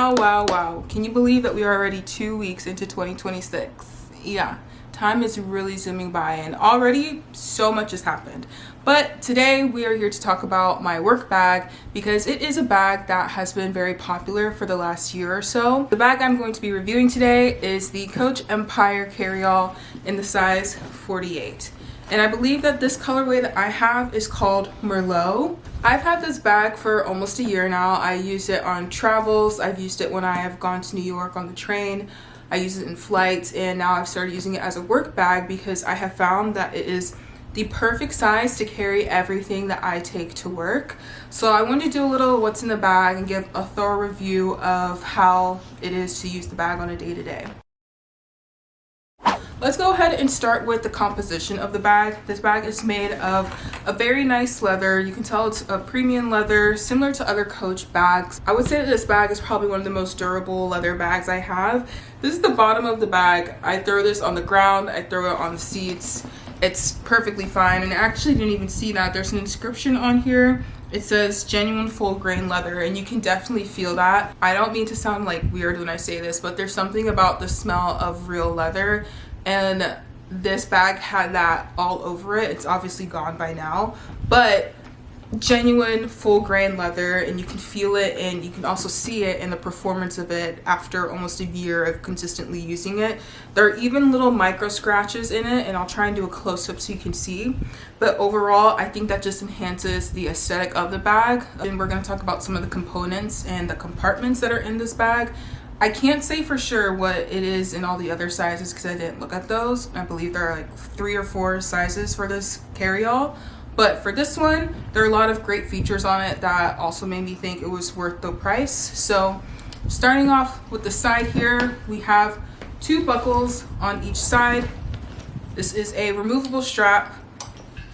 Wow, wow, wow. Can you believe that we are already 2 weeks into 2026? Yeah, time is really zooming by and already so much has happened. But today we are here to talk about my work bag because it is a bag that has been very popular for the last year or so. The bag I'm going to be reviewing today is the Coach Empire Carryall in the size 48. And I believe that this colorway that I have is called Merlot. I've had this bag for almost a year now. I use it on travels. I've used it when I have gone to New York on the train. I use it in flights, and now I've started using it as a work bag because I have found that it is the perfect size to carry everything that I take to work. So I wanted to do a little what's in the bag and give a thorough review of how it is to use the bag on a day-to-day. Let's go ahead and start with the composition of the bag. This bag is made of a very nice leather. You can tell it's a premium leather, similar to other Coach bags. I would say that this bag is probably one of the most durable leather bags I have. This is the bottom of the bag. I throw this on the ground, I throw it on the seats. It's perfectly fine, and I actually didn't even see that. There's an inscription on here. It says genuine full grain leather, and you can definitely feel that. I don't mean to sound like weird when I say this, but there's something about the smell of real leather, and this bag had that all over it. It's obviously gone by now, but genuine full grain leather, and you can feel it, and you can also see it in the performance of it after almost a year of consistently using it. There are even little micro scratches in it, and I'll try and do a close-up so you can see, but overall I think that just enhances the aesthetic of the bag. And we're going to talk about some of the components and the compartments that are in this bag. I can't say for sure what it is in all the other sizes because I didn't look at those. I believe there are like 3 or 4 sizes for this carryall. But for this one, there are a lot of great features on it that also made me think it was worth the price. So starting off with the side here, we have 2 buckles on each side. This is a removable strap.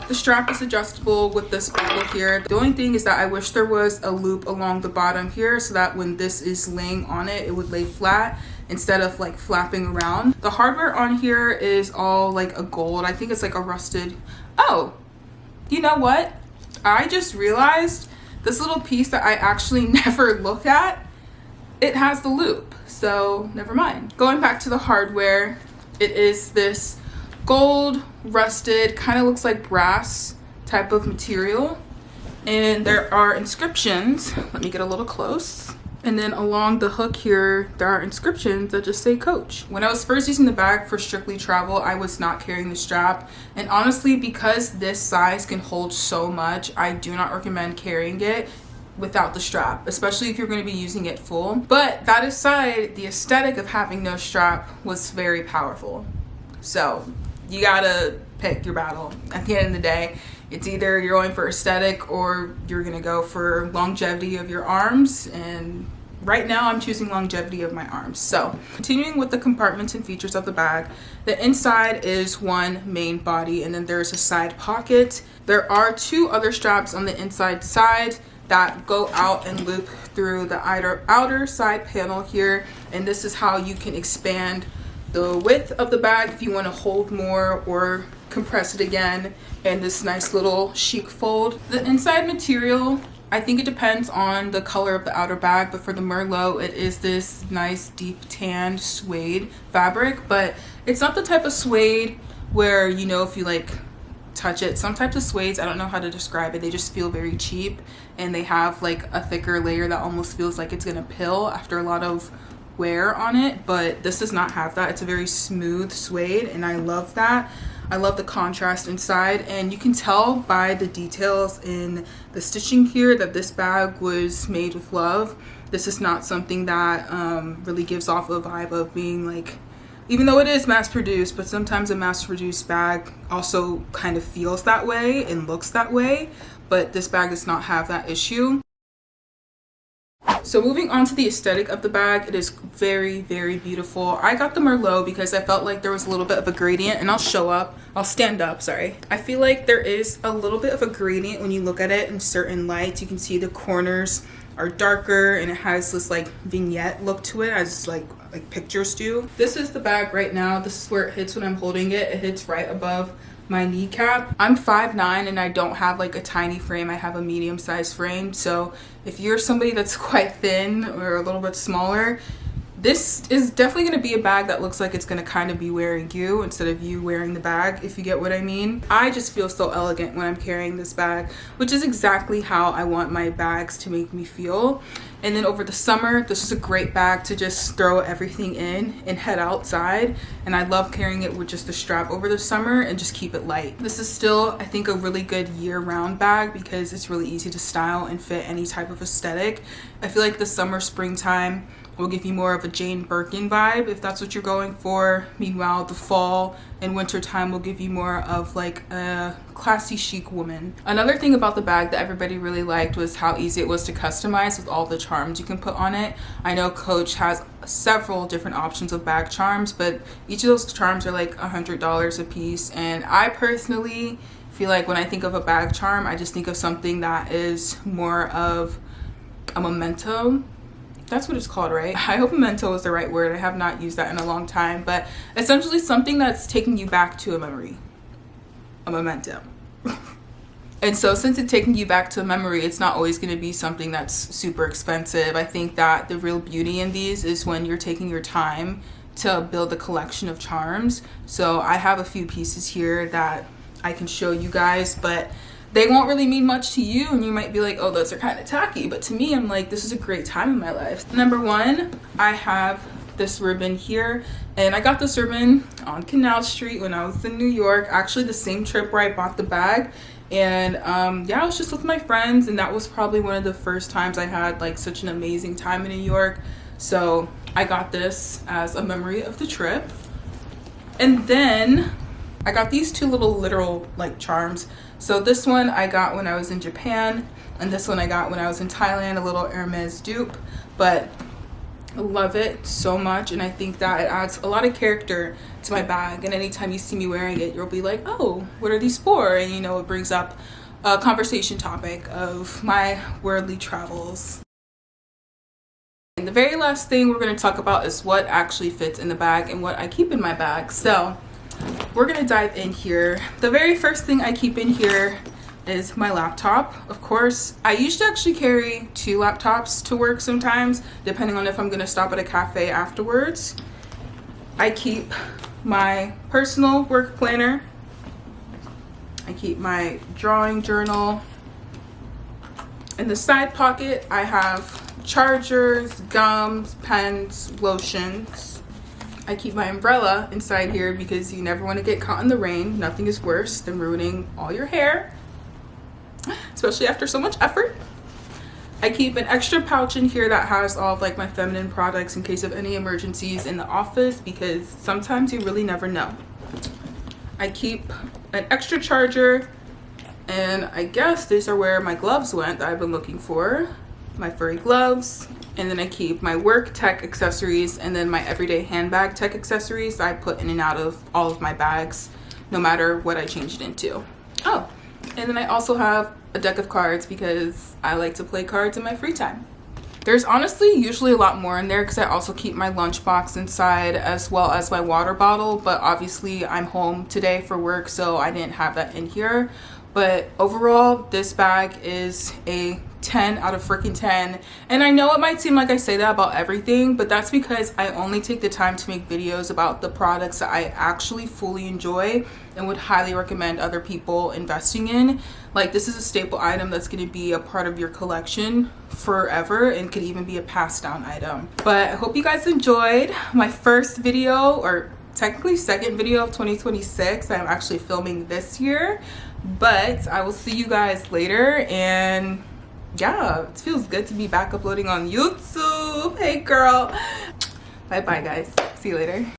The strap is adjustable with this buckle here. The only thing is that I wish there was a loop along the bottom here so that when this is laying on it, it would lay flat instead of like flapping around. The hardware on here is all like a gold. I think it's like a rusted. Oh, you know what? I just realized this little piece that I actually never look at, it has the loop. So never mind. Going back to the hardware, it is this gold rusted, kind of looks like brass type of material, and there are inscriptions. Let me get a little close. And then along the hook here, there are inscriptions that just say Coach. When I was first using the bag for strictly travel, I was not carrying the strap, and honestly, because this size can hold so much, I do not recommend carrying it without the strap, especially if you're going to be using it full. But that aside, the aesthetic of having no strap was very powerful. So you gotta pick your battle. At the end of the day, it's either you're going for aesthetic or you're gonna go for longevity of your arms, and right now I'm choosing longevity of my arms. So continuing with the compartments and features of the bag, the inside is one main body, and then there's a side pocket. There are 2 other straps on the inside side that go out and loop through the outer side panel here, and this is how you can expand the width of the bag if you want to hold more or compress it again, and this nice little chic fold. The inside material, I think it depends on the color of the outer bag, but for the Merlot, it is this nice deep tanned suede fabric, but it's not the type of suede where, you know, if you like touch it, some types of suedes, I don't know how to describe it, they just feel very cheap, and they have like a thicker layer that almost feels like it's gonna pill after a lot of wear on it, but this does not have that. It's a very smooth suede, and I love that. I love the contrast inside, and you can tell by the details in the stitching here that this bag was made with love. This is not something that really gives off a vibe of being like, even though it is mass produced, but sometimes a mass produced bag also kind of feels that way and looks that way, but this bag does not have that issue. So moving on to the aesthetic of the bag, it is very, very beautiful. I got the Merlot because I felt like there was a little bit of a gradient, and I'll stand up, sorry. I feel like there is a little bit of a gradient when you look at it in certain lights. You can see the corners are darker, and it has this like vignette look to it, as like pictures do. This is the bag right now. This is where it hits when I'm holding it. It hits right above my kneecap. I'm 5'9" and I don't have like a tiny frame. I have a medium-sized frame. So if you're somebody that's quite thin or a little bit smaller, this is definitely going to be a bag that looks like it's going to kind of be wearing you instead of you wearing the bag, if you get what I mean. I just feel so elegant when I'm carrying this bag, which is exactly how I want my bags to make me feel. And then over the summer, this is a great bag to just throw everything in and head outside. And I love carrying it with just the strap over the summer and just keep it light. This is still, I think, a really good year-round bag because it's really easy to style and fit any type of aesthetic. I feel like the summer, springtime will give you more of a Jane Birkin vibe if that's what you're going for. Meanwhile, the fall and winter time will give you more of like a classy chic woman. Another thing about the bag that everybody really liked was how easy it was to customize with all the charms you can put on it. I know Coach has several different options of bag charms, but each of those charms are like $100 a piece. And I personally feel like when I think of a bag charm, I just think of something that is more of a memento. That's what it's called, right? I hope memento is the right word. I have not used that in a long time, but essentially something that's taking you back to a memory, a memento. And so since it's taking you back to a memory, it's not always going to be something that's super expensive. I think that the real beauty in these is when you're taking your time to build a collection of charms. So I have a few pieces here that I can show you guys, but they won't really mean much to you, and you might be like, oh, those are kind of tacky. But to me, I'm like, this is a great time in my life. Number one, I have this ribbon here, and I got this ribbon on Canal Street when I was in New York, actually the same trip where I bought the bag. And yeah, I was just with my friends, and that was probably one of the first times I had like such an amazing time in New York. So I got this as a memory of the trip. And then I got these two little literal like charms. So this one I got when I was in Japan, and this one I got when I was in Thailand, a little Hermes dupe. But I love it so much, and I think that it adds a lot of character to my bag. And anytime you see me wearing it, you'll be like, oh, what are these for? And you know, it brings up a conversation topic of my worldly travels. And the very last thing we're going to talk about is what actually fits in the bag and what I keep in my bag. So we're gonna dive in here. The very first thing I keep in here is my laptop. Of course, I used to actually carry two laptops to work sometimes, depending on if I'm gonna stop at a cafe afterwards. I keep my personal work planner. I keep my drawing journal. In the side pocket, I have chargers, gums, pens, lotions. I keep my umbrella inside here because you never want to get caught in the rain. Nothing is worse than ruining all your hair, especially after so much effort. I keep an extra pouch in here that has all of like my feminine products in case of any emergencies in the office, because sometimes you really never know. I keep an extra charger, and I guess these are where my gloves went that I've been looking for. My furry gloves. And then I keep my work tech accessories, and then my everyday handbag tech accessories I put in and out of all of my bags, no matter what I change it into. Oh, and then I also have a deck of cards because I like to play cards in my free time. There's honestly usually a lot more in there because I also keep my lunchbox inside as well as my water bottle, but obviously I'm home today for work, so I didn't have that in here. But overall, this bag is a 10 out of freaking 10. And I know it might seem like I say that about everything, but that's because I only take the time to make videos about the products that I actually fully enjoy and would highly recommend other people investing in. Like, this is a staple item that's going to be a part of your collection forever and could even be a passed down item. But I hope you guys enjoyed my first video, or technically second video of 2026. I'm actually filming this year, but I will see you guys later. And yeah, it feels good to be back uploading on YouTube. Hey girl. Bye bye guys, see you later.